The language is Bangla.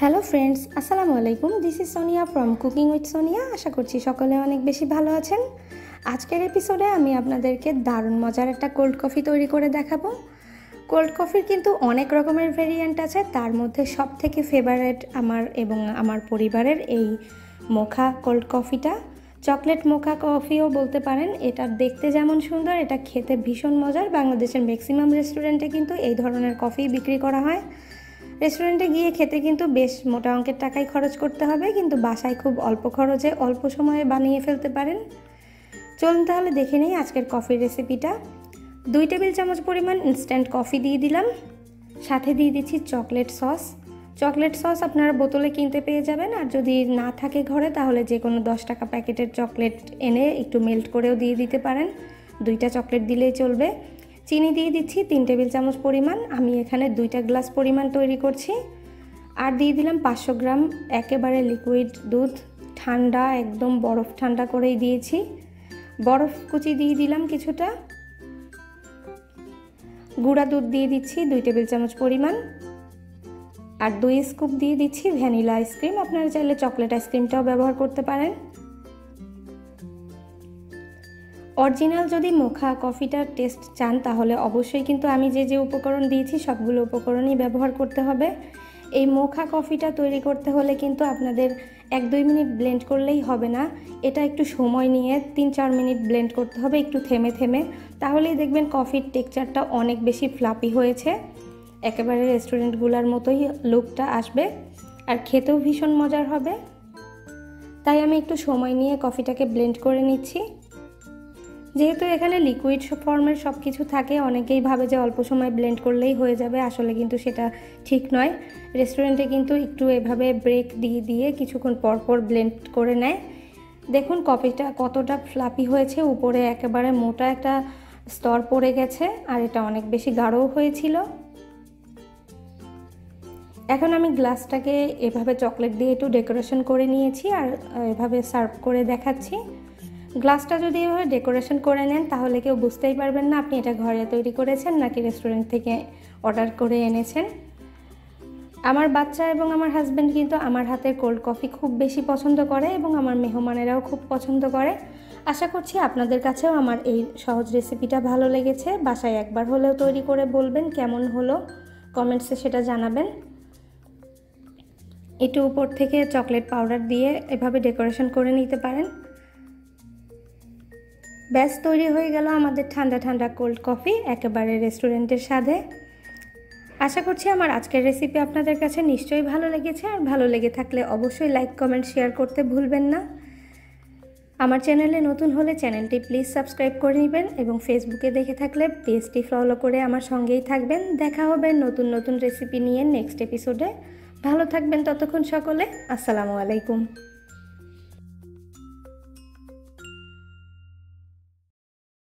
হ্যালো ফ্রেন্ডস, আসসালামু আলাইকুম। This is Sonia from cooking with Sonia. আশা করছি সকলে অনেক বেশি ভালো আছেন। আজকের এপিসোডে আমি আপনাদেরকে দারুণ মজার একটা কোল্ড কফি তৈরি করে দেখাবো। কোল্ড কফির কিন্তু অনেক রকমের ভেরিয়েন্ট আছে, তার মধ্যে সবথেকে ফেভারিট আমার এবং আমার পরিবারের এই মোখা কোল্ড কফিটা। চকলেট মোখা কফিও বলতে পারেন। এটা দেখতে যেমন সুন্দর, এটা খেতে ভীষণ মজার। বাংলাদেশের ম্যাক্সিমাম রেস্টুরেন্টে কিন্তু এই ধরনের কফি বিক্রি করা হয়। রেস্টুরেন্টে গিয়ে খেতে কিন্তু বেশ মোটা অঙ্কের টাকাই খরচ করতে হবে, কিন্তু বাসায় খুব অল্প খরচে অল্প সময়ে বানিয়ে ফেলতে পারেন। চলুন তাহলে দেখে নিই আজকের কফির রেসিপিটা। 2 টেবিল চামচ পরিমাণ ইনস্ট্যান্ট কফি দিয়ে দিলাম, সাথে দিয়ে দিচ্ছি চকলেট সস। চকলেট সস আপনারা বোতলে কিনতে পেয়ে যাবেন, আর যদি না থাকে ঘরে তাহলে যে কোনো 10 টাকা প্যাকেটের চকলেট এনে একটু মেল্ট করেও দিয়ে দিতে পারেন। 2টা চকলেট দিলেই চলবে। চিনি দিয়ে দিচ্ছি 3 টেবিল চামচ পরিমাণ। আমি এখানে 2টা গ্লাস পরিমাণ তৈরি করছি। আর দিয়ে দিলাম 500 গ্রাম একেবারে লিকুইড দুধ, ঠান্ডা, একদম বরফ ঠান্ডা করেই দিয়েছি। বরফ কুচি দিয়ে দিলাম কিছুটা। গুঁড়া দুধ দিয়ে দিচ্ছি 2 টেবিল চামচ পরিমাণ। আর 2 স্কুপ দিয়ে দিচ্ছি ভ্যানিলা আইসক্রিম। আপনারা চাইলে চকলেট আইসক্রিমটাও ব্যবহার করতে পারেন। অরিজিনাল যদি মোখা কফিটার টেস্ট চান তাহলে অবশ্যই কিন্তু আমি যে উপকরণ দিয়েছি সবগুলো উপকরণই ব্যবহার করতে হবে। এই মোখা কফিটা তৈরি করতে হলে কিন্তু আপনাদের 1-2 মিনিট ব্লেন্ড করলেই হবে না, এটা একটু সময় নিয়ে 3-4 মিনিট ব্লেন্ড করতে হবে, একটু থেমে থেমে। তাহলেই দেখবেন কফির টেক্সচারটা অনেক বেশি ফ্লাপি হয়েছে, একেবারে রেস্টুরেন্টগুলোর মতোই লুকটা আসবে, আর খেতেও ভীষণ মজার হবে। তাই আমি একটু সময় নিয়ে কফিটাকে ব্লেন্ড করে নিচ্ছি। যেহেতু এখানে লিকুইড ফর্মের সব কিছু থাকে, অনেকেই ভাবে যে অল্প সময় ব্লেন্ড করলেই হয়ে যাবে, আসলে কিন্তু সেটা ঠিক নয়। রেস্টুরেন্টে কিন্তু একটু এভাবে ব্রেক দিয়ে দিয়ে কিছুক্ষণ পর পর ব্লেন্ড করে নেয়। দেখুন কফিটা কতটা ফ্লাপি হয়েছে, উপরে একেবারে মোটা একটা স্তর পড়ে গেছে, আর এটা অনেক বেশি গাঢ়ও হয়েছিল। এখন আমি গ্লাসটাকে এভাবে চকলেট দিয়ে একটু ডেকোরেশন করে নিয়েছি, আর এভাবে সার্ভ করে দেখাচ্ছি। গ্লাসটা যদি এভাবে ডেকোরেশন করে নেন তাহলে কেউ বুঝতেই পারবেন না আপনি এটা ঘরে তৈরি করেছেন নাকি রেস্টুরেন্ট থেকে অর্ডার করে এনেছেন। আমার বাচ্চা এবং আমার হাজব্যান্ড কিন্তু আমার হাতের কোল্ড কফি খুব বেশি পছন্দ করে, এবং আমার মেহমানেরাও খুব পছন্দ করে। আশা করছি আপনাদের কাছেও আমার এই সহজ রেসিপিটা ভালো লেগেছে। বাসায় একবার হলেও তৈরি করে বলবেন কেমন হলো, কমেন্টসে সেটা জানাবেন। একটু উপর থেকে চকলেট পাউডার দিয়ে এভাবে ডেকোরেশন করে নিতে পারেন। ব্যাস তৈরি হয়ে গেল আমাদের ঠান্ডা ঠান্ডা কোল্ড কফি, একেবারে রেস্টুরেন্টের স্বাদে। আশা করছি আমার আজকের রেসিপি আপনাদের কাছে নিশ্চয়ই ভালো লেগেছে, আর ভালো লেগে থাকলে অবশ্যই লাইক, কমেন্ট, শেয়ার করতে ভুলবেন না। আমার চ্যানেলে নতুন হলে চ্যানেলটি প্লিজ সাবস্ক্রাইব করে নেবেন, এবং ফেসবুকে দেখে থাকলে পেজটি ফলো করে আমার সঙ্গেই থাকবেন। দেখা হবে নতুন নতুন রেসিপি নিয়ে নেক্সট এপিসোডে। ভালো থাকবেন ততক্ষণ সকলে। আসসালামু আলাইকুম।